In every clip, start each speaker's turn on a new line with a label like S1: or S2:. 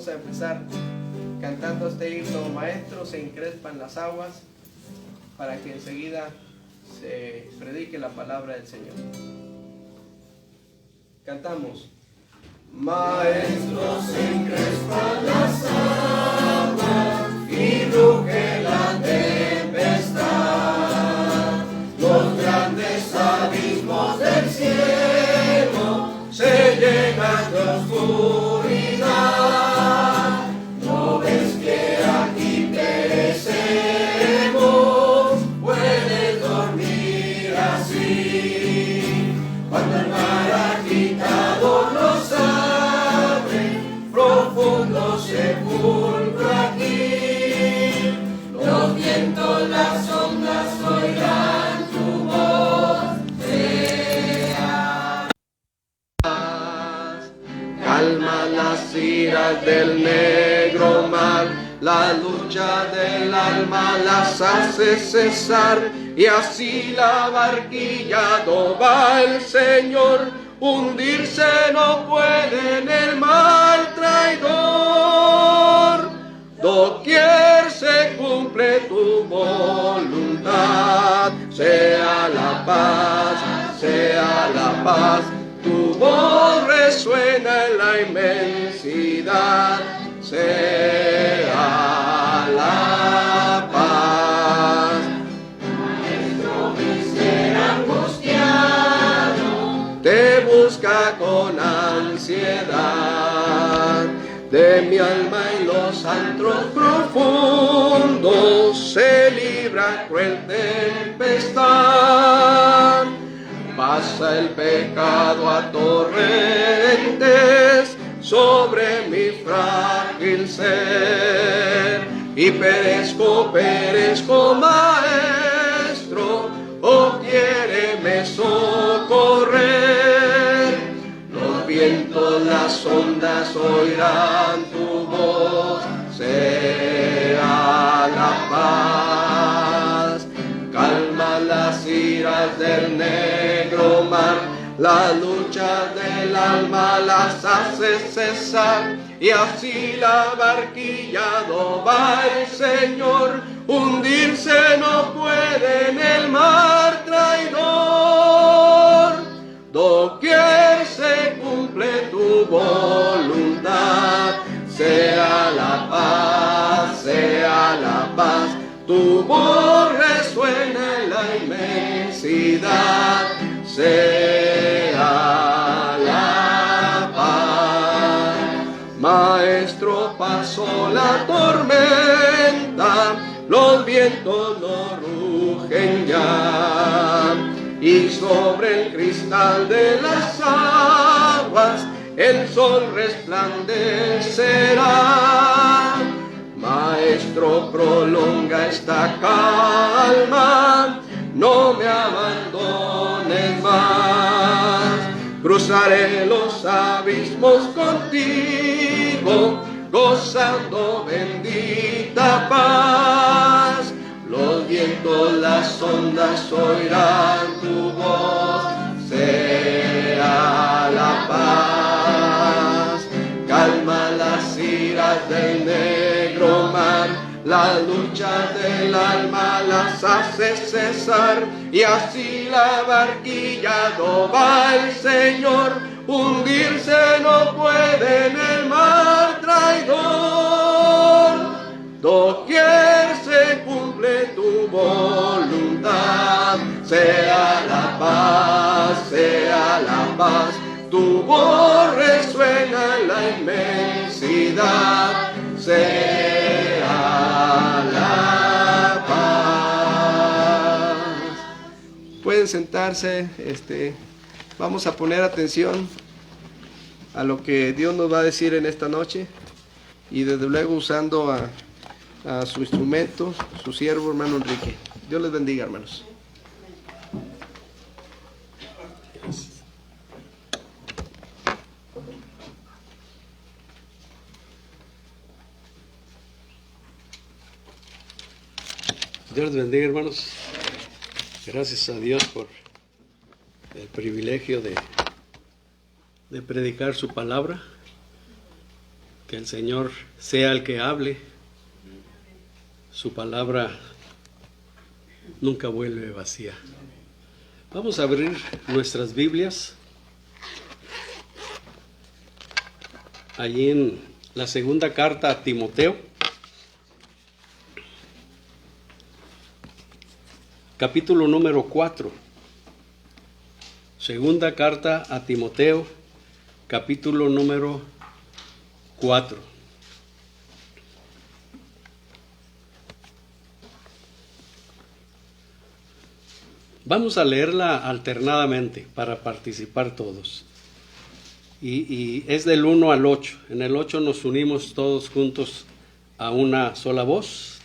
S1: vamos a empezar cantando este himno: maestro, se encrespan las aguas, para que enseguida se predique la palabra del Señor. Cantamos. Maestro, se encrespan las aguas y ruge la tempestad. Los grandes abismos del cielo se llenan de oscuridad. ¿No ves que aquí perecemos? Puedes dormir así. Cuando el mar agitado nos abre, profundo sepulcro aquí. Los vientos, las ondas oirán tu voz. Calma las iras del negro mar, la lucha del alma las hace cesar, y así la barquilla no va el Señor, hundirse no puede en el mar traidor. Doquier se cumple tu voluntad, sea la paz, tu voz resuena en la inmensidad, sea la paz. Maestro, mi ser angustiado te busca con ansiedad, de mi alma en los antros profundos se libra cruel tempestad. Pasa el pecado a torrentes sobre mi frágil ser, y perezco, maestro, oh quiéreme socorrer. Los vientos, las ondas oirán tu voz, sea la paz. Calma las iras del negro mar, la lucha del alma las hace cesar, y así la barquilla no va el Señor, hundirse no puede en el mar traidor. Doquier se cumple tu voluntad, sea la paz, tu voz resuena en la inmensidad, sea la paz. Maestro, pasó la tormenta, los vientos no rugen ya, y sobre el cristal de las aguas el sol resplandecerá. Maestro, prolonga esta calma, no me abandones más. Cruzaré los abismos contigo, gozando bendita paz. Los vientos, las ondas oirán tu voz, sea la paz. Calma las iras del negro mar, la lucha del alma las hace cesar, y así la barquilla no va el Señor, hundirse no puede en el mar traidor. Doquier se cumple tu voluntad, sea la paz, tu voz resuena en la inmensidad, sea la paz. Pueden sentarse, vamos a poner atención a lo que Dios nos va a decir en esta noche, y desde luego usando a su instrumento, su siervo hermano Enrique. Dios les bendiga, hermanos.
S2: Dios les bendiga, hermanos. Gracias a Dios por el privilegio de predicar su palabra. Que el Señor sea el que hable. Su palabra nunca vuelve vacía. Vamos a abrir nuestras Biblias allí en la segunda carta a Timoteo, capítulo número 4. Segunda carta a Timoteo, capítulo número 4. Vamos a leerla alternadamente para participar todos. Y es del 1 al 8. En el 8 nos unimos todos juntos a una sola voz.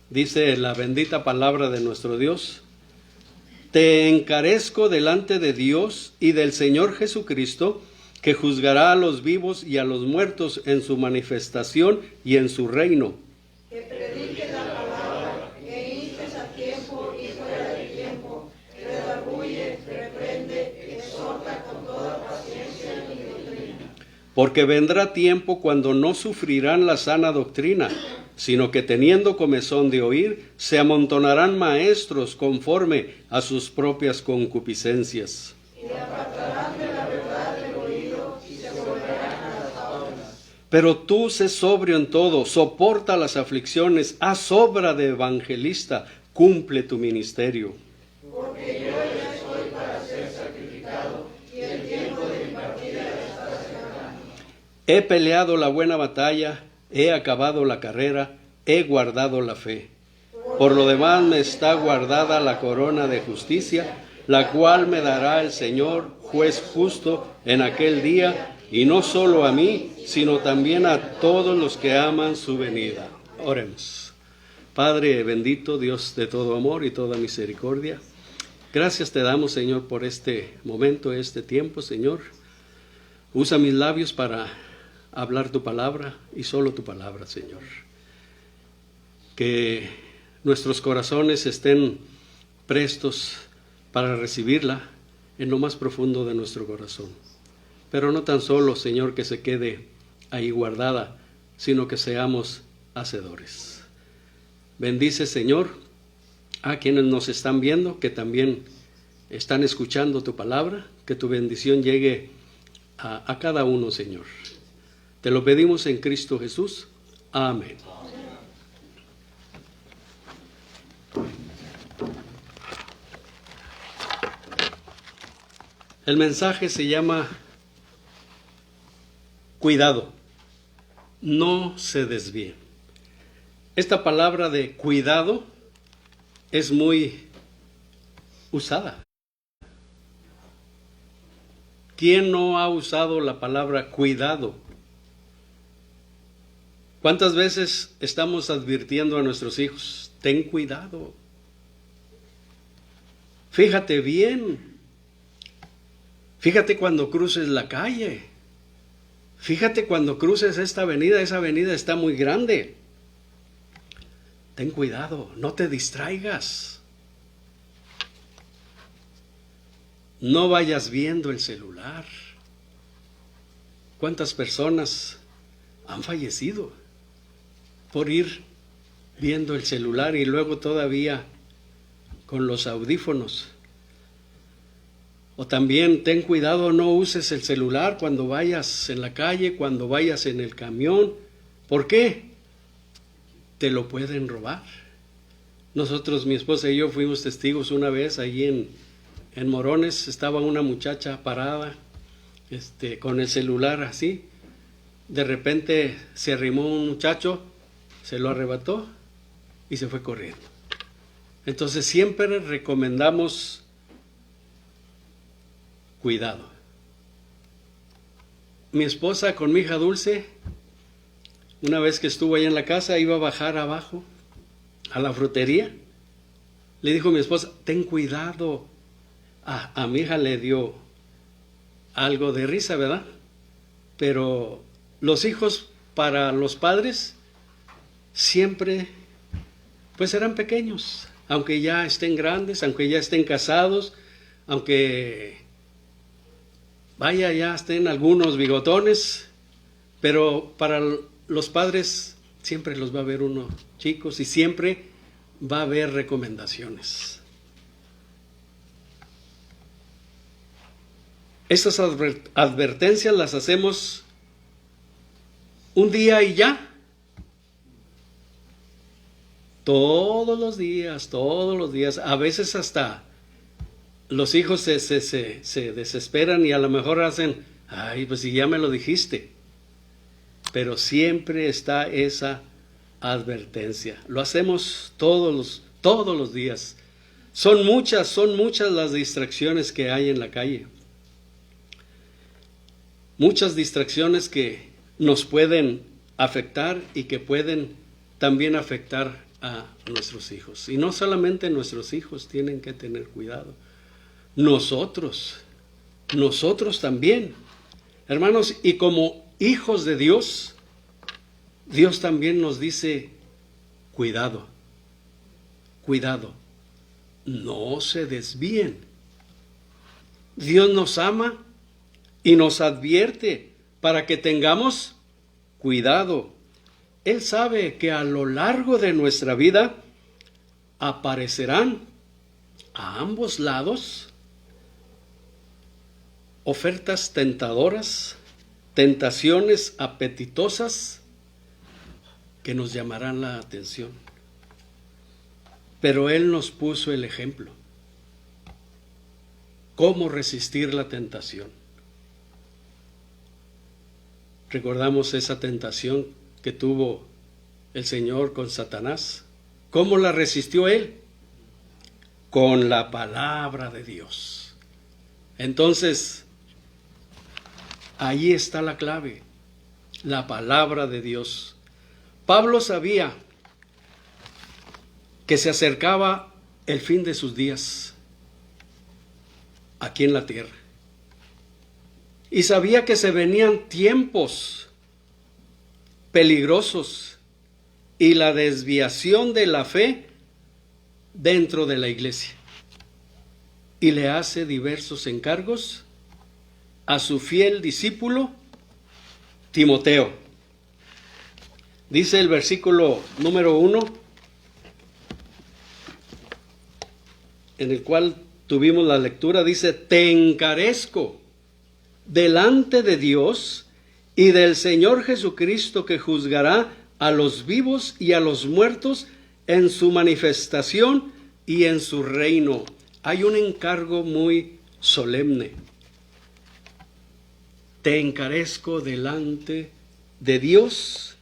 S2: Dice la bendita palabra de nuestro Dios: Te encarezco delante de Dios y del Señor Jesucristo, que juzgará a los vivos y a los muertos en su manifestación y en su reino.
S3: Que prediques la palabra, que instes a tiempo y fuera de tiempo, redarguye, reprende, exhorta con toda paciencia y doctrina.
S2: Porque vendrá tiempo cuando no sufrirán la sana doctrina, sino que teniendo comezón de oír, se amontonarán maestros conforme a sus propias concupiscencias.
S3: Y apartarán de la verdad del oído y se volverán a las fábulas.
S2: Pero tú sé sobrio en todo, soporta las aflicciones, haz obra de evangelista, cumple tu ministerio.
S3: Porque yo ya estoy para ser sacrificado y el tiempo de mi partida está cercano.
S2: He peleado la buena batalla, he acabado la carrera, he guardado la fe. Por lo demás me está guardada la corona de justicia, la cual me dará el Señor, juez justo, en aquel día, y no solo a mí, sino también a todos los que aman su venida. Oremos. Padre bendito, Dios de todo amor y toda misericordia, gracias te damos, Señor, por este momento, este tiempo, Señor. Usa mis labios para hablar tu palabra y solo tu palabra, Señor. Que nuestros corazones estén prestos para recibirla en lo más profundo de nuestro corazón. Pero no tan solo, Señor, que se quede ahí guardada, sino que seamos hacedores. Bendice, Señor, a quienes nos están viendo, que también están escuchando tu palabra, que tu bendición llegue a cada uno, Señor. Te lo pedimos en Cristo Jesús. Amén. El mensaje se llama cuidado, no se desvíen. Esta palabra de cuidado es muy usada. ¿Quién no ha usado la palabra cuidado? ¿Cuántas veces estamos advirtiendo a nuestros hijos? Ten cuidado. Fíjate bien. Fíjate cuando cruces la calle. Fíjate cuando cruces esta avenida. Esa avenida está muy grande. Ten cuidado, no te distraigas. No vayas viendo el celular. ¿Cuántas personas han fallecido por ir viendo el celular y luego todavía con los audífonos? O también ten cuidado, no uses el celular cuando vayas en la calle, cuando vayas en el camión. ¿Por qué? Te lo pueden robar. Nosotros, mi esposa y yo, fuimos testigos una vez allí en Morones. Estaba una muchacha parada con el celular así. De repente se arrimó un muchacho, se lo arrebató y se fue corriendo. Entonces siempre recomendamos cuidado. Mi esposa con mi hija Dulce, una vez que estuvo ahí en la casa, iba a bajar abajo a la frutería. Le dijo mi esposa, ten cuidado. A mi hija le dio algo de risa, ¿verdad? Pero los hijos para los padres siempre pues serán pequeños, aunque ya estén grandes, aunque ya estén casados, aunque ya estén algunos bigotones, Pero para los padres siempre los va a haber uno chicos y siempre va a haber recomendaciones. Estas advertencias las hacemos un día y ya. Todos los días. A veces hasta los hijos se desesperan y a lo mejor hacen, ay, pues si ya me lo dijiste. Pero siempre está esa advertencia. Lo hacemos todos los días. Son muchas las distracciones que hay en la calle. Muchas distracciones que nos pueden afectar y que pueden también afectar a nuestros hijos. Y no solamente nuestros hijos tienen que tener cuidado. Nosotros también. Hermanos, y como hijos de Dios, Dios también nos dice, cuidado, no se desvíen. Dios nos ama y nos advierte para que tengamos cuidado. Él sabe que a lo largo de nuestra vida aparecerán a ambos lados ofertas tentadoras, tentaciones apetitosas que nos llamarán la atención. Pero Él nos puso el ejemplo. ¿Cómo resistir la tentación? Recordamos esa tentación que tuvo el Señor con Satanás. ¿Cómo la resistió Él? Con la palabra de Dios. Entonces, ahí está la clave, la palabra de Dios. Pablo sabía que se acercaba el fin de sus días aquí en la tierra. Y sabía que se venían tiempos peligrosos y la desviación de la fe dentro de la iglesia. Y le hace diversos encargos a su fiel discípulo Timoteo. Dice el versículo número 1, en el cual tuvimos la lectura, dice, te encarezco delante de Dios y del Señor Jesucristo, que juzgará a los vivos y a los muertos en su manifestación y en su reino. Hay un encargo muy solemne. Te encarezco delante de Dios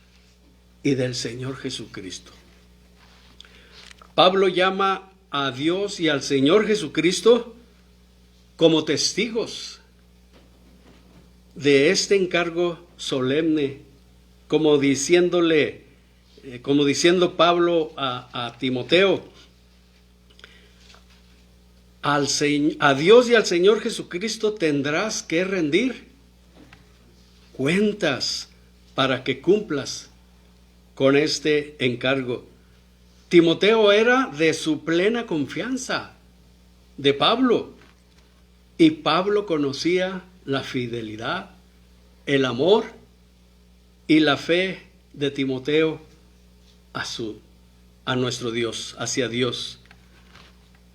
S2: y del Señor Jesucristo. Pablo llama a Dios y al Señor Jesucristo como testigos de este encargo solemne, como diciendo Pablo a Timoteo, a Dios y al Señor Jesucristo tendrás que rendir cuentas para que cumplas con este encargo. Timoteo era de su plena confianza de Pablo, y Pablo conocía la fidelidad, el amor y la fe de Timoteo a nuestro Dios, hacia Dios.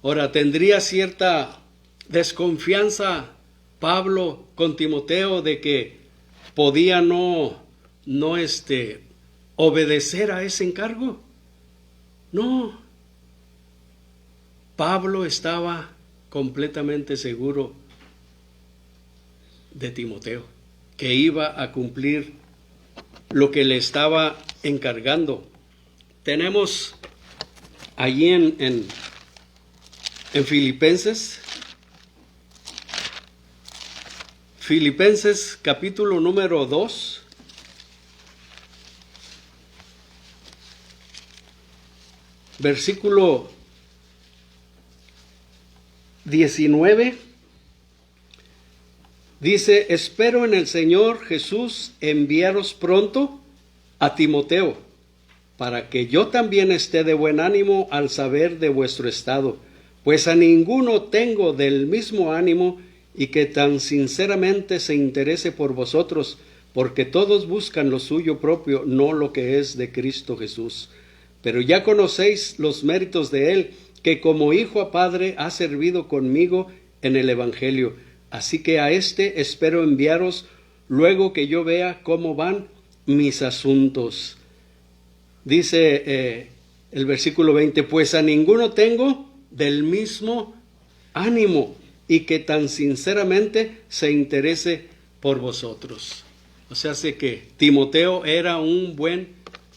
S2: Ahora, ¿tendría cierta desconfianza Pablo con Timoteo de que podía no obedecer a ese encargo? No. Pablo estaba completamente seguro de Timoteo, que iba a cumplir lo que le estaba encargando. Tenemos allí en Filipenses capítulo número 2, versículo 19, dice, espero en el Señor Jesús enviaros pronto a Timoteo, para que yo también esté de buen ánimo al saber de vuestro estado, pues a ninguno tengo del mismo ánimo y que tan sinceramente se interese por vosotros, porque todos buscan lo suyo propio, no lo que es de Cristo Jesús. Pero ya conocéis los méritos de él, que como hijo a padre ha servido conmigo en el Evangelio. Así que a este espero enviaros luego que yo vea cómo van mis asuntos. Dice el versículo 20, pues a ninguno tengo del mismo ánimo y que tan sinceramente se interese por vosotros. O sea, sé que Timoteo era un buen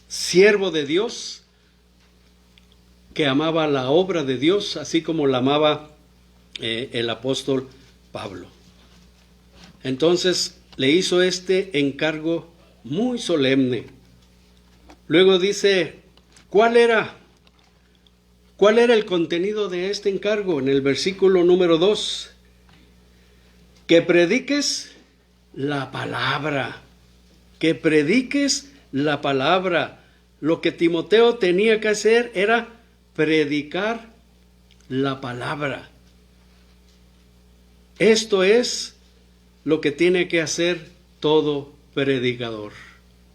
S2: siervo de Dios, que amaba la obra de Dios, así como la amaba el apóstol Pablo. Entonces le hizo este encargo muy solemne. Luego dice, ¿cuál era el contenido de este encargo? En el versículo número 2, que prediques la palabra, que prediques la palabra. Lo que Timoteo tenía que hacer era predicar la palabra. Esto es lo que tiene que hacer todo predicador.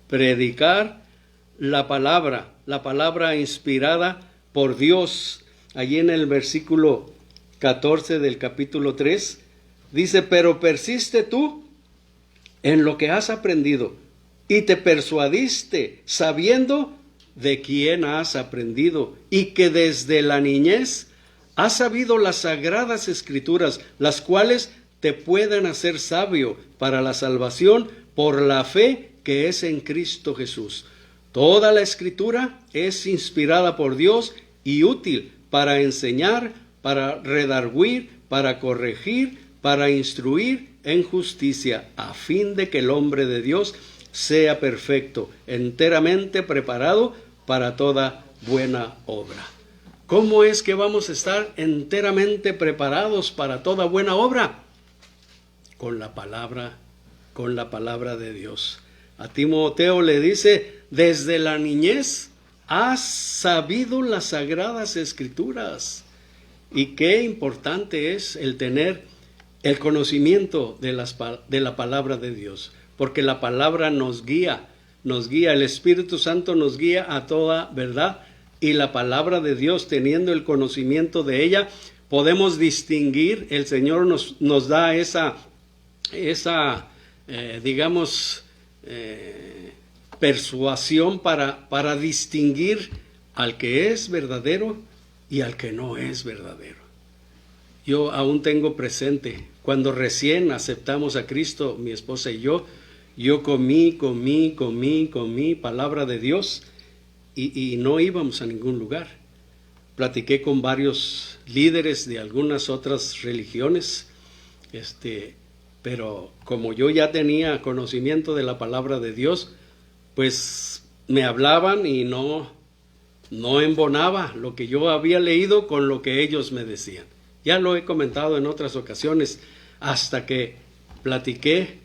S2: Predicar la palabra inspirada por Dios. Allí en el versículo 14 del capítulo 3, dice, pero persiste tú en lo que has aprendido y te persuadiste sabiendo de quién has aprendido y que desde la niñez has sabido las sagradas escrituras, las cuales te pueden hacer sabio para la salvación por la fe que es en Cristo Jesús. Toda la escritura es inspirada por Dios y útil para enseñar, para redarguir, para corregir, para instruir en justicia, a fin de que el hombre de Dios sea perfecto, enteramente preparado para toda buena obra. ¿Cómo es que vamos a estar enteramente preparados para toda buena obra? Con la palabra de Dios. A Timoteo le dice, desde la niñez has sabido las sagradas escrituras. Y qué importante es el tener el conocimiento de la palabra de Dios, porque la palabra nos guía, el Espíritu Santo nos guía a toda verdad, y la palabra de Dios, teniendo el conocimiento de ella, podemos distinguir. El Señor nos da esa persuasión para distinguir al que es verdadero y al que no es verdadero. Yo aún tengo presente, cuando recién aceptamos a Cristo, mi esposa y yo comí palabra de Dios y no íbamos a ningún lugar. Platiqué con varios líderes de algunas otras religiones, pero como yo ya tenía conocimiento de la palabra de Dios, pues me hablaban y no embonaba lo que yo había leído con lo que ellos me decían. Ya lo he comentado en otras ocasiones, hasta que platiqué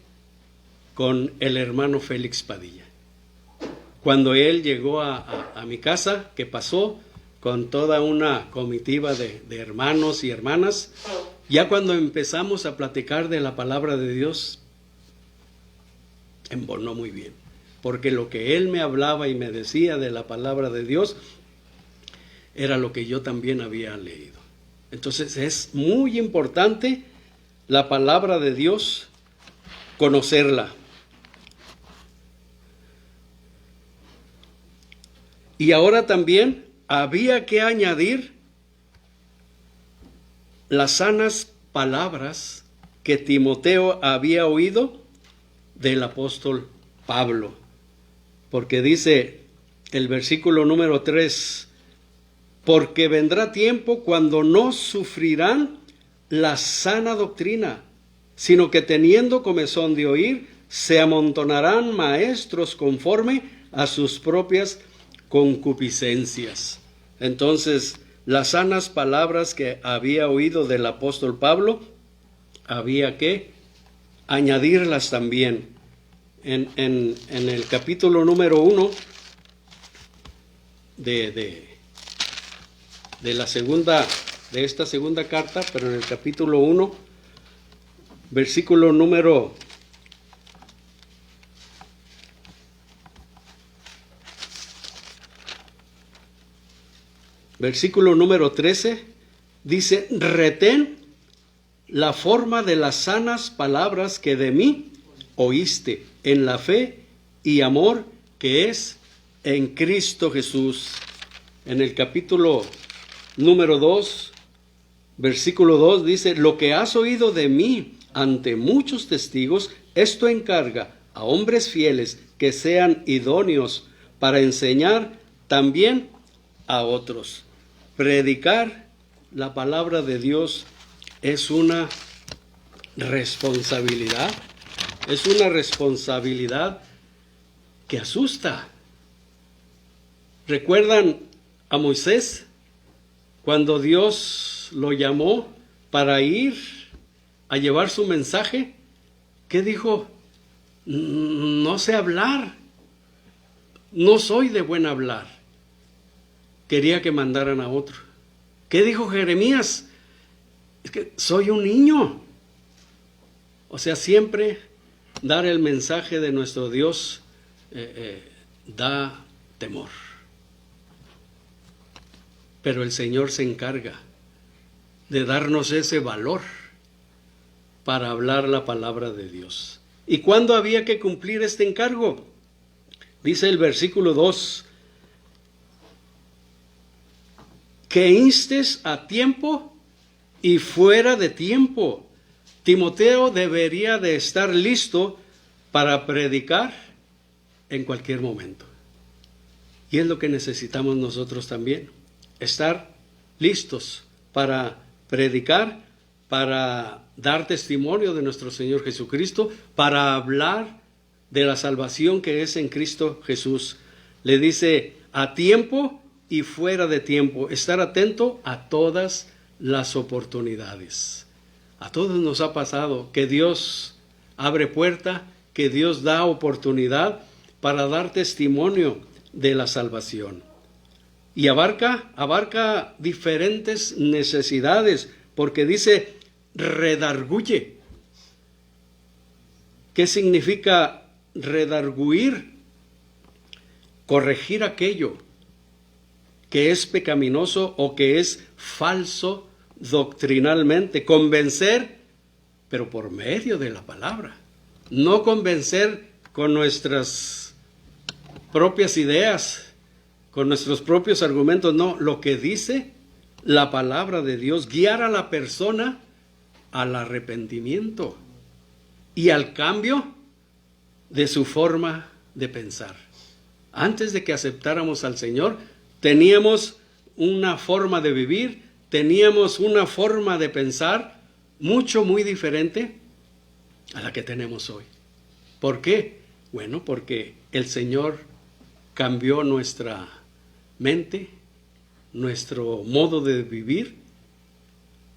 S2: con el hermano Félix Padilla. Cuando él llegó a mi casa, que pasó con toda una comitiva de hermanos y hermanas, ya cuando empezamos a platicar de la palabra de Dios, embonó muy bien, porque lo que él me hablaba y me decía de la palabra de Dios era lo que yo también había leído. Entonces es muy importante la palabra de Dios, conocerla. Y ahora también había que añadir las sanas palabras que Timoteo había oído del apóstol Pablo. Porque dice el versículo número 3, porque vendrá tiempo cuando no sufrirán la sana doctrina, sino que teniendo comezón de oír, se amontonarán maestros conforme a sus propias concupiscencias. Entonces, las sanas palabras que había oído del apóstol Pablo, había que añadirlas también. En el capítulo número 1 de esta segunda carta, pero en el capítulo 1, versículo número versículo número 13, dice, retén la forma de las sanas palabras que de mí oíste, en la fe y amor que es en Cristo Jesús. En el capítulo número 2, versículo 2 dice, lo que has oído de mí ante muchos testigos, esto encarga a hombres fieles que sean idóneos para enseñar también a otros. Predicar la palabra de Dios es una responsabilidad, que asusta. ¿Recuerdan a Moisés cuando Dios lo llamó para ir a llevar su mensaje? ¿Qué dijo? No sé hablar, no soy de buen hablar. Quería que mandaran a otro. ¿Qué dijo Jeremías? Es que soy un niño. O sea, siempre dar el mensaje de nuestro Dios da temor. Pero el Señor se encarga de darnos ese valor para hablar la palabra de Dios. ¿Y cuándo había que cumplir este encargo? Dice el versículo 2, que instes a tiempo y fuera de tiempo. Timoteo debería de estar listo para predicar en cualquier momento. Y es lo que necesitamos nosotros también, estar listos para predicar, para dar testimonio de nuestro Señor Jesucristo, para hablar de la salvación que es en Cristo Jesús. Le dice a tiempo y fuera de tiempo, estar atento a todas las oportunidades. A todos nos ha pasado que Dios abre puerta, que Dios da oportunidad para dar testimonio de la salvación. Y abarca diferentes necesidades, porque dice redarguye. ¿Qué significa redarguir? Corregir aquello que es pecaminoso o que es falso doctrinalmente. Convencer, pero por medio de la palabra. No convencer con nuestras propias ideas, con nuestros propios argumentos. No, lo que dice la palabra de Dios, guiar a la persona al arrepentimiento y al cambio de su forma de pensar. Antes de que aceptáramos al Señor, teníamos una forma de vivir, teníamos una forma de pensar muy diferente a la que tenemos hoy. ¿Por qué? Bueno, porque el Señor cambió nuestra mente, nuestro modo de vivir.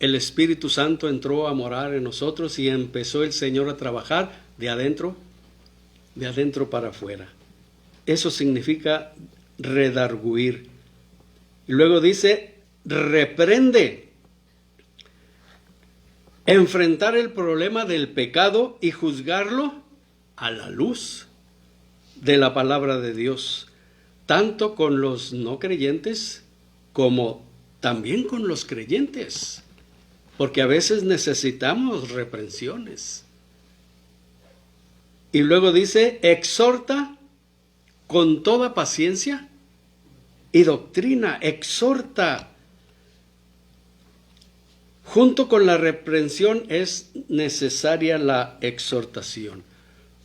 S2: El Espíritu Santo entró a morar en nosotros y empezó el Señor a trabajar de adentro para afuera. Eso significa redarguir. Y luego dice, reprende. Enfrentar el problema del pecado y juzgarlo a la luz de la palabra de Dios, tanto con los no creyentes como también con los creyentes, porque a veces necesitamos reprensiones. Y luego dice, exhorta con toda paciencia y doctrina, exhorta. Junto con la reprensión es necesaria la exhortación.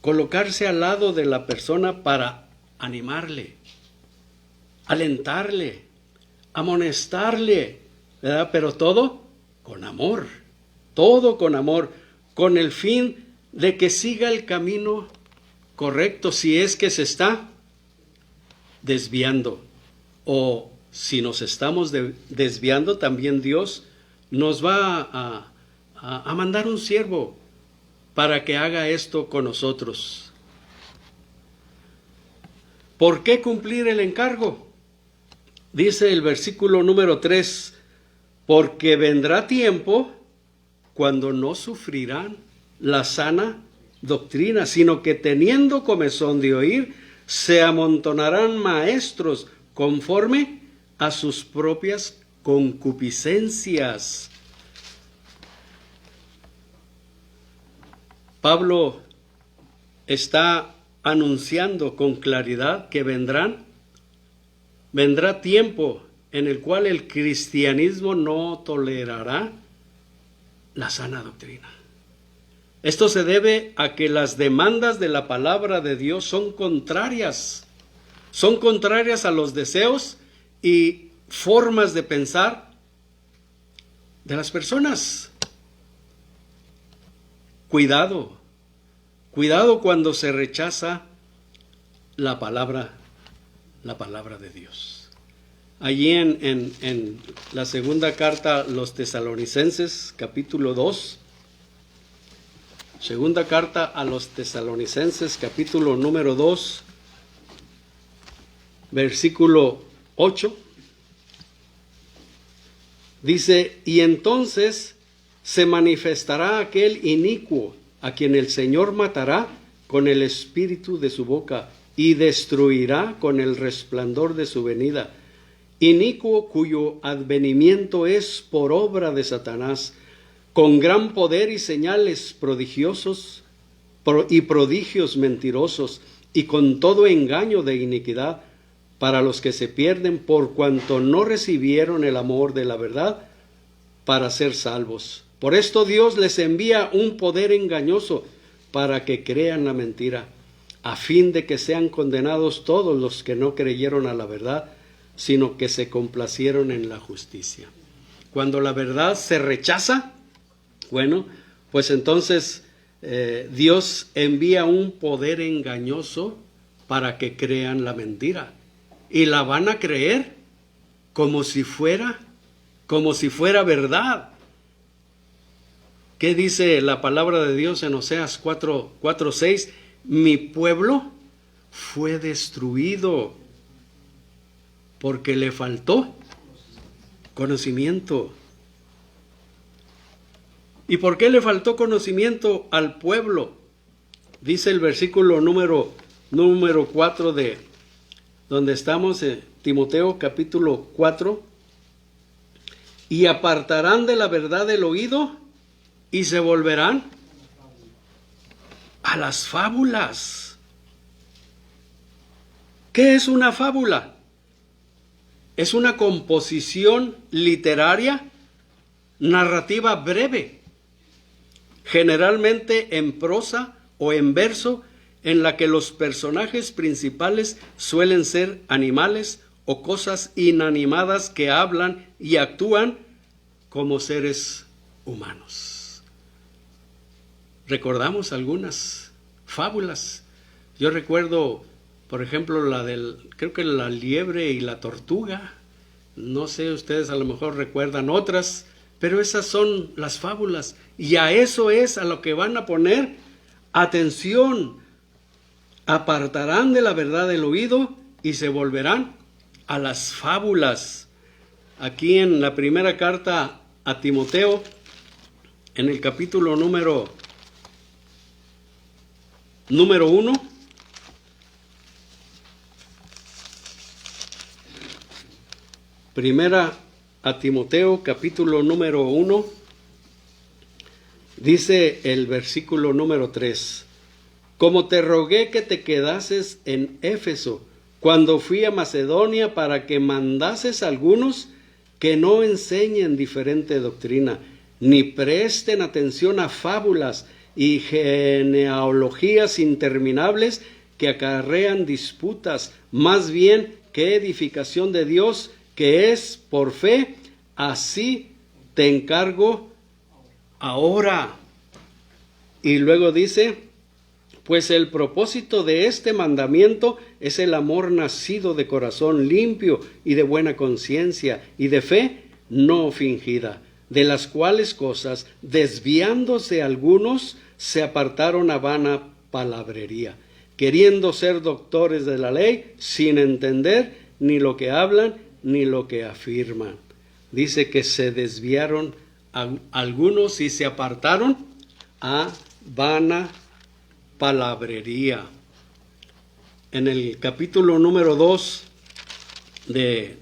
S2: Colocarse al lado de la persona para animarle, alentarle, amonestarle, ¿verdad? Pero todo con amor, con el fin de que siga el camino correcto, si es que se está desviando. O si nos estamos desviando, también Dios nos va a mandar un siervo para que haga esto con nosotros. ¿Por qué cumplir el encargo? Dice el versículo número 3, porque vendrá tiempo cuando no sufrirán la sana doctrina, sino que teniendo comezón de oír, se amontonarán maestros conforme a sus propias concupiscencias. Pablo está anunciando con claridad que vendrá tiempo en el cual el cristianismo no tolerará la sana doctrina. Esto se debe a que las demandas de la palabra de Dios son contrarias a los deseos y formas de pensar de las personas. Cuidado cuando se rechaza la palabra de Dios. Allí en la segunda carta a los Tesalonicenses, capítulo 2, segunda carta a los Tesalonicenses, capítulo número 2, versículo 8, dice: y entonces se manifestará aquel inicuo a quien el Señor matará con el espíritu de su boca y destruirá con el resplandor de su venida. Inicuo cuyo advenimiento es por obra de Satanás, con gran poder y señales prodigiosos y prodigios mentirosos, y con todo engaño de iniquidad, para los que se pierden por cuanto no recibieron el amor de la verdad para ser salvos. Por esto Dios les envía un poder engañoso para que crean la mentira, a fin de que sean condenados todos los que no creyeron a la verdad, sino que se complacieron en la justicia. Cuando la verdad se rechaza, bueno, pues entonces Dios envía un poder engañoso para que crean la mentira. Y la van a creer como si fuera verdad. ¿Qué dice la palabra de Dios en Oseas 4:6? Mi pueblo fue destruido porque le faltó conocimiento. ¿Y por qué le faltó conocimiento al pueblo? Dice el versículo número 4 de donde estamos, en Timoteo capítulo 4. Y apartarán de la verdad el oído y se volverán a las fábulas. ¿Qué es una fábula? Es una composición literaria, narrativa breve, generalmente en prosa o en verso, en la que los personajes principales suelen ser animales o cosas inanimadas que hablan y actúan como seres humanos. Recordamos algunas fábulas. Yo recuerdo, por ejemplo, creo que la liebre y la tortuga. No sé, ustedes a lo mejor recuerdan otras, pero esas son las fábulas. Y a eso es a lo que van a poner atención. Apartarán de la verdad el oído y se volverán a las fábulas. Aquí en la primera carta a Timoteo, en el capítulo número 1, primera a Timoteo, capítulo número 1, dice el versículo número 3: como te rogué que te quedases en Éfeso cuando fui a Macedonia, para que mandases a algunos que no enseñen diferente doctrina, ni presten atención a fábulas y genealogías interminables que acarrean disputas, más bien que edificación de Dios, que es por fe. Así te encargo ahora. Y luego dice: pues el propósito de este mandamiento es el amor nacido de corazón limpio y de buena conciencia y de fe no fingida, de las cuales cosas, desviándose algunos, se apartaron a vana palabrería, queriendo ser doctores de la ley, sin entender ni lo que hablan ni lo que afirman. Dice que se desviaron algunos y se apartaron a vana palabrería. En el capítulo número 2 de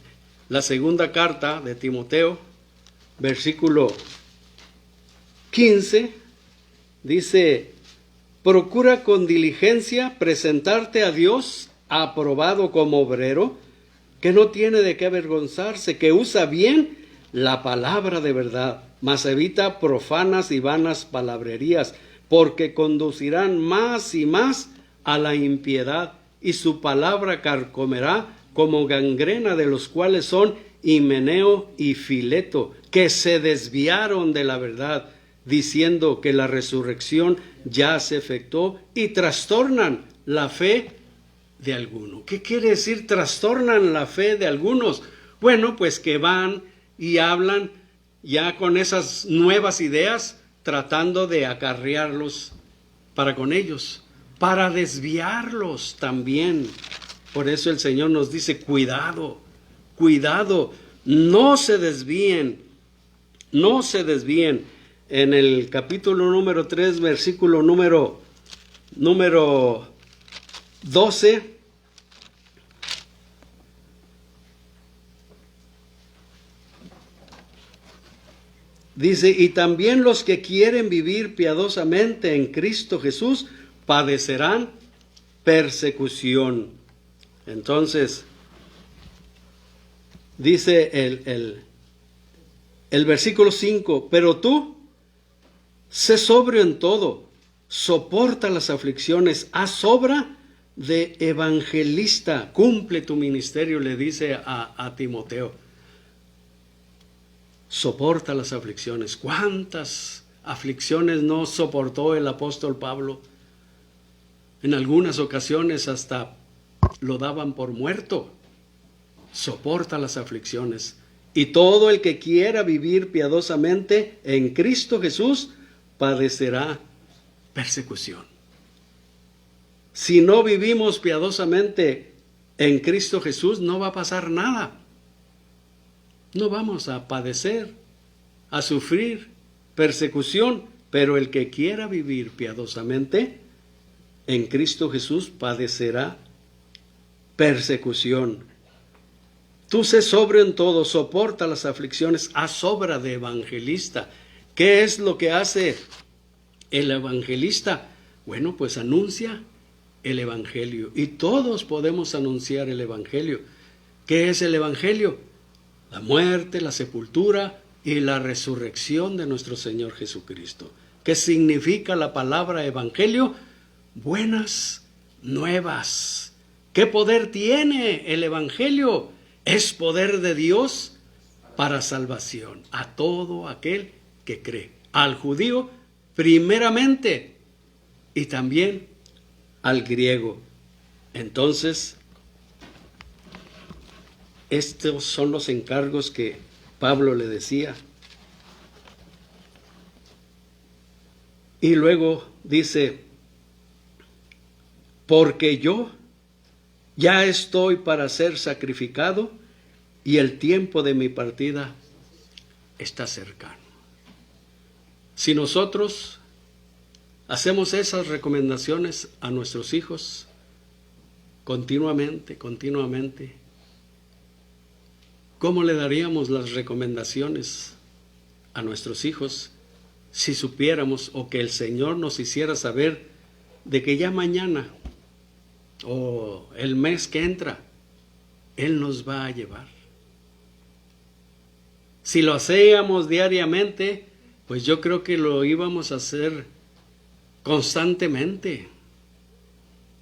S2: la segunda carta de Timoteo, versículo 15, dice: procura con diligencia presentarte a Dios aprobado como obrero, que no tiene de qué avergonzarse, que usa bien la palabra de verdad, mas evita profanas y vanas palabrerías, porque conducirán más y más a la impiedad, y su palabra carcomerá como gangrena, de los cuales son Himeneo y Fileto, que se desviaron de la verdad, diciendo que la resurrección ya se efectuó, y trastornan la fe de alguno. ¿Qué quiere decir trastornan la fe de algunos? Bueno, pues que van y hablan ya con esas nuevas ideas, tratando de acarrearlos para con ellos, para desviarlos también. Por eso el Señor nos dice: cuidado, cuidado, no se desvíen, no se desvíen. En el capítulo número 3, versículo número 12, dice: y también los que quieren vivir piadosamente en Cristo Jesús padecerán persecución. Entonces, dice el versículo 5: pero tú, sé sobrio en todo, soporta las aflicciones, haz obra de evangelista, cumple tu ministerio, le dice a Timoteo. Soporta las aflicciones. ¿Cuántas aflicciones no soportó el apóstol Pablo? En algunas ocasiones hasta lo daban por muerto. Soporta las aflicciones. Y todo el que quiera vivir piadosamente en Cristo Jesús padecerá persecución. Si no vivimos piadosamente en Cristo Jesús, no va a pasar nada. No vamos a padecer, a sufrir persecución, pero el que quiera vivir piadosamente en Cristo Jesús padecerá persecución. Tú sé sobrio en todo, soporta las aflicciones, haz obra de evangelista. ¿Qué es lo que hace el evangelista? Bueno, pues anuncia el evangelio, y todos podemos anunciar el evangelio. ¿Qué es el evangelio? La muerte, la sepultura y la resurrección de nuestro Señor Jesucristo. ¿Qué significa la palabra evangelio? Buenas nuevas. ¿Qué poder tiene el evangelio? Es poder de Dios para salvación a todo aquel que cree. Al judío primeramente y también al griego. Entonces, estos son los encargos que Pablo le decía. Y luego dice: porque yo ya estoy para ser sacrificado y el tiempo de mi partida está cercano. Si nosotros hacemos esas recomendaciones a nuestros hijos continuamente, ¿cómo le daríamos las recomendaciones a nuestros hijos si supiéramos, o que el Señor nos hiciera saber, de que ya mañana o el mes que entra Él nos va a llevar? Si lo hacíamos diariamente, pues yo creo que lo íbamos a hacer constantemente.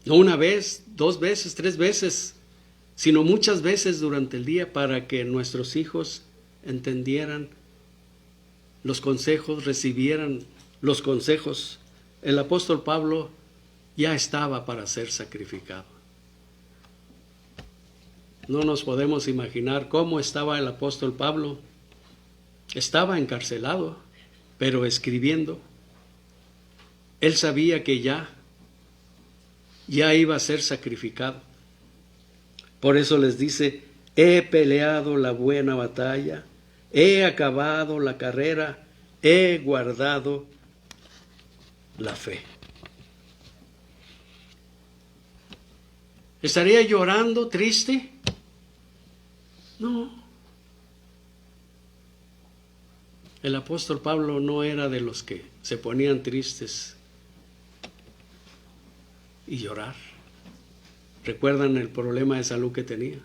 S2: No una vez, 2 veces, 3 veces, sino muchas veces durante el día, para que nuestros hijos entendieran los consejos, recibieran los consejos. El apóstol Pablo ya estaba para ser sacrificado. No nos podemos imaginar cómo estaba el apóstol Pablo. Estaba encarcelado, pero escribiendo. Él sabía que ya iba a ser sacrificado. Por eso les dice: he peleado la buena batalla, he acabado la carrera, he guardado la fe. ¿Estaría llorando, triste? No, El apóstol Pablo no era de los que se ponían tristes y llorar. ¿Recuerdan el problema de salud que tenía?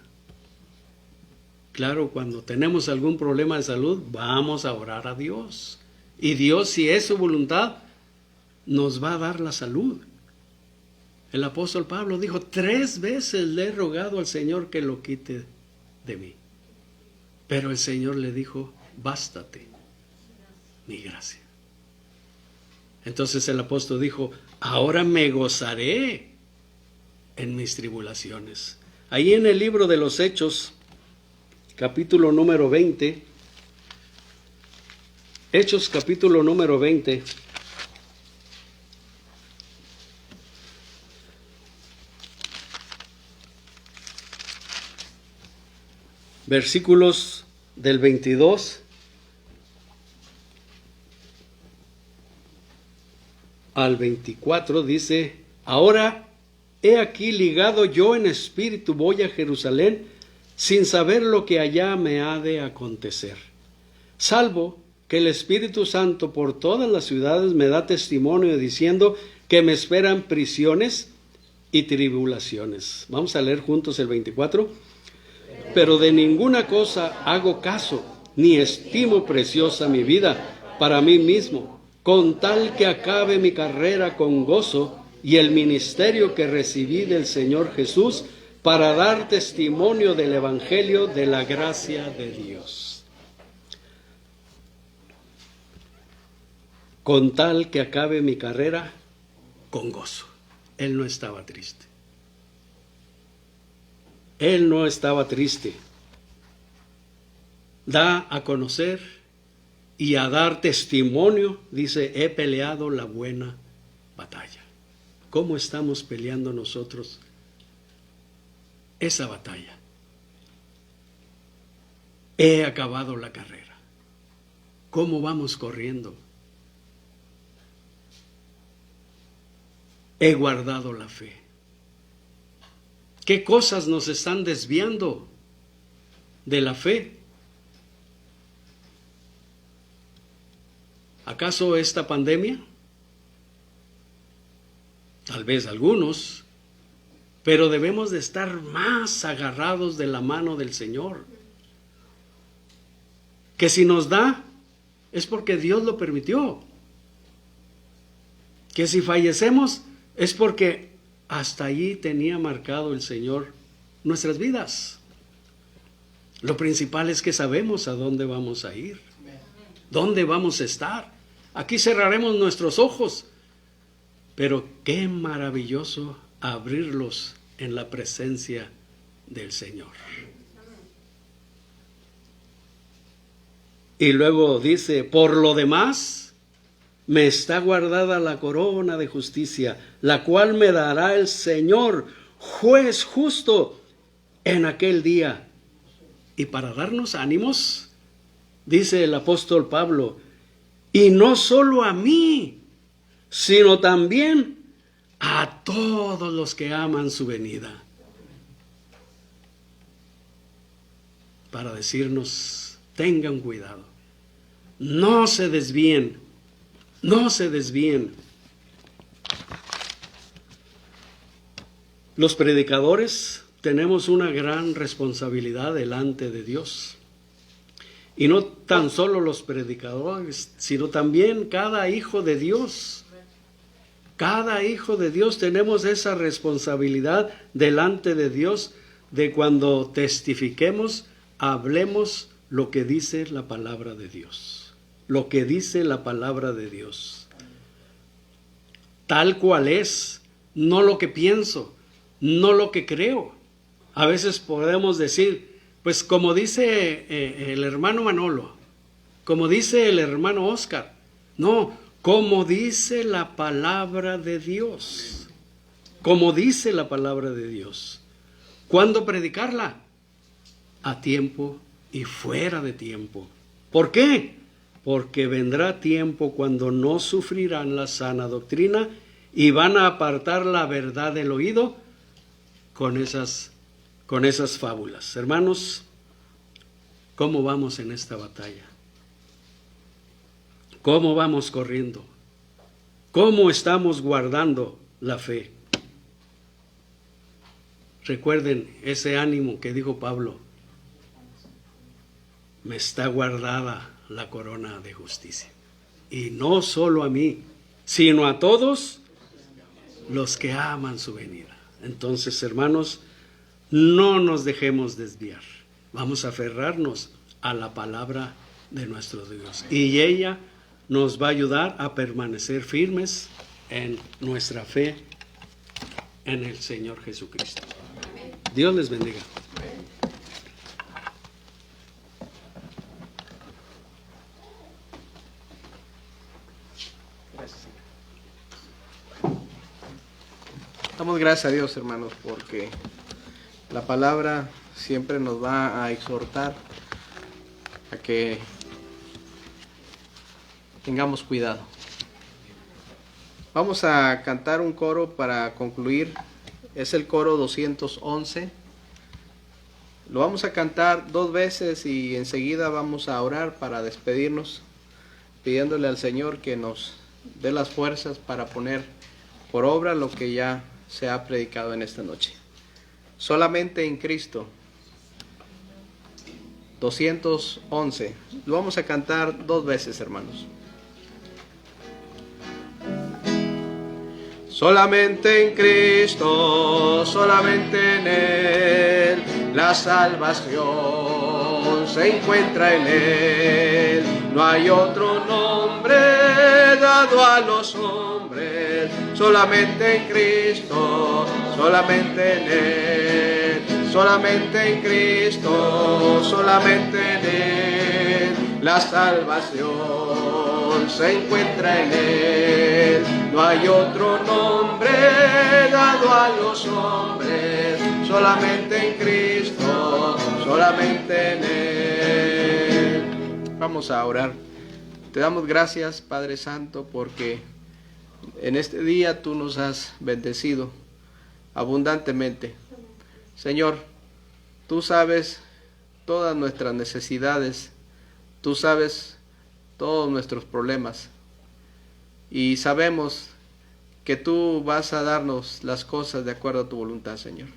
S2: Claro, cuando tenemos algún problema de salud, vamos a orar a Dios. Y Dios, si es su voluntad, nos va a dar la salud. El apóstol Pablo dijo, 3 veces le he rogado al Señor que lo quite de mí. Pero el Señor le dijo, bástate mi gracia. Entonces el apóstol dijo, ahora me gozaré en mis tribulaciones. Ahí en el libro de los Hechos, capítulo número 20, Hechos capítulo número 20, versículos del 22 al 24 dice, ahora he aquí ligado yo en espíritu voy a Jerusalén sin saber lo que allá me ha de acontecer, salvo que el Espíritu Santo por todas las ciudades me da testimonio diciendo que me esperan prisiones y tribulaciones. Vamos a leer juntos el 24. Pero de ninguna cosa hago caso, ni estimo preciosa mi vida para mí mismo, con tal que acabe mi carrera con gozo y el ministerio que recibí del Señor Jesús para dar testimonio del Evangelio de la gracia de Dios. Con tal que acabe mi carrera con gozo. Él no estaba triste. Él no estaba triste. Da a conocer y a dar testimonio, dice, he peleado la buena batalla. ¿Cómo estamos peleando nosotros esa batalla? He acabado la carrera. ¿Cómo vamos corriendo? He guardado la fe. ¿Qué cosas nos están desviando de la fe? ¿Acaso esta pandemia? Tal vez algunos, pero debemos de estar más agarrados de la mano del Señor. Que si nos da, es porque Dios lo permitió. Que si fallecemos, es porque hasta allí tenía marcado el Señor nuestras vidas. Lo principal es que sabemos a dónde vamos a ir, dónde vamos a estar. Aquí cerraremos nuestros ojos, pero qué maravilloso abrirlos en la presencia del Señor. Y luego dice, por lo demás, me está guardada la corona de justicia, la cual me dará el Señor, juez justo, en aquel día. Y para darnos ánimos, dice el apóstol Pablo, y no solo a mí, sino también a todos los que aman su venida. Para decirnos, tengan cuidado, no se desvíen, no se desvíen. Los predicadores tenemos una gran responsabilidad delante de Dios. Y no tan solo los predicadores, sino también cada hijo de Dios. Cada hijo de Dios tenemos esa responsabilidad delante de Dios de cuando testifiquemos, hablemos lo que dice la palabra de Dios. Lo que dice la palabra de Dios. Tal cual es, no lo que pienso, no lo que creo. A veces podemos decir, pues como dice el hermano Manolo, como dice el hermano Oscar. No, como dice la palabra de Dios. Como dice la palabra de Dios. ¿Cuándo predicarla? A tiempo y fuera de tiempo. ¿Por qué? Porque vendrá tiempo cuando no sufrirán la sana doctrina y van a apartar la verdad del oído con esas fábulas. Hermanos, ¿cómo vamos en esta batalla? ¿Cómo vamos corriendo? ¿Cómo estamos guardando la fe? Recuerden ese ánimo que dijo Pablo. Me está guardada la corona de justicia. Y no solo a mí, sino a todos los que aman su venida. Entonces, hermanos, no nos dejemos desviar. Vamos a aferrarnos a la palabra de nuestro Dios. Y ella nos va a ayudar a permanecer firmes en nuestra fe en el Señor Jesucristo. Dios les bendiga.
S4: Damos gracias a Dios, hermanos, porque la palabra siempre nos va a exhortar a que tengamos cuidado. Vamos a cantar un coro para concluir. Es el coro 211. Lo vamos a cantar 2 veces y enseguida vamos a orar para despedirnos, pidiéndole al Señor que nos dé las fuerzas para poner por obra lo que ya se ha predicado en esta noche. Solamente en Cristo. 211. Lo vamos a cantar 2 veces, hermanos. Solamente en Cristo, solamente en Él, la salvación se encuentra en Él. No hay otro nombre dado a los hombres, solamente en Cristo, solamente en Él, solamente en Cristo, solamente en Él, la salvación se encuentra en Él. No hay otro nombre dado a los hombres, solamente en Cristo, solamente en Él. Vamos a orar. Te damos gracias, Padre Santo, porque en este día tú nos has bendecido abundantemente. Señor, tú sabes todas nuestras necesidades, tú sabes todos nuestros problemas. Y sabemos que tú vas a darnos las cosas de acuerdo a tu voluntad, Señor.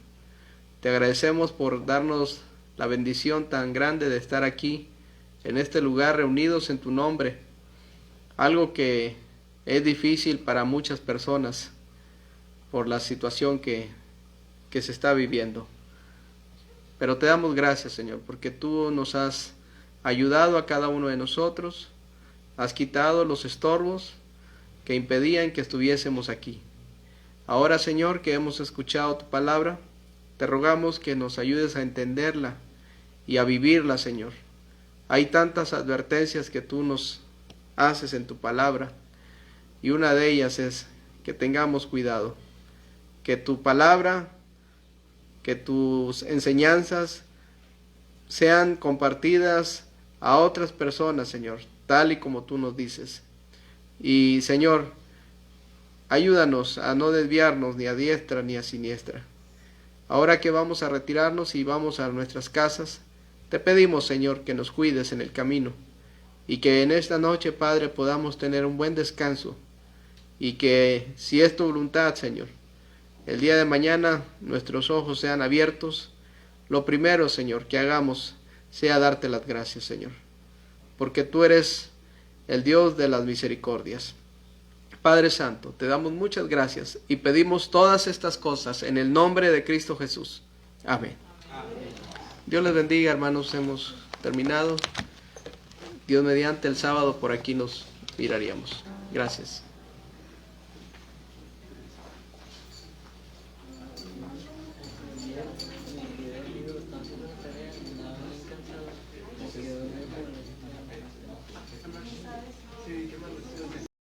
S4: Te agradecemos por darnos la bendición tan grande de estar aquí, en este lugar, reunidos en tu nombre. Algo que es difícil para muchas personas por la situación que se está viviendo. Pero te damos gracias, Señor, porque tú nos has ayudado a cada uno de nosotros, has quitado los estorbos que impedían que estuviésemos aquí. Ahora, Señor, que hemos escuchado tu palabra, te rogamos que nos ayudes a entenderla y a vivirla, Señor. Hay tantas advertencias que tú nos haces en tu palabra, y una de ellas es que tengamos cuidado, que tu palabra, que tus enseñanzas sean compartidas a otras personas, Señor, tal y como tú nos dices. Y Señor, ayúdanos a no desviarnos ni a diestra ni a siniestra. Ahora que vamos a retirarnos y vamos a nuestras casas, te pedimos, Señor, que nos cuides en el camino y que en esta noche, Padre, podamos tener un buen descanso, y que, si es tu voluntad, Señor, el día de mañana nuestros ojos sean abiertos. Lo primero, Señor, que hagamos sea darte las gracias, Señor, porque tú eres el Dios de las misericordias. Padre Santo, te damos muchas gracias y pedimos todas estas cosas en el nombre de Cristo Jesús. Amén. Dios les bendiga, hermanos. Hemos terminado. Dios mediante, el sábado por aquí nos miraríamos. Gracias.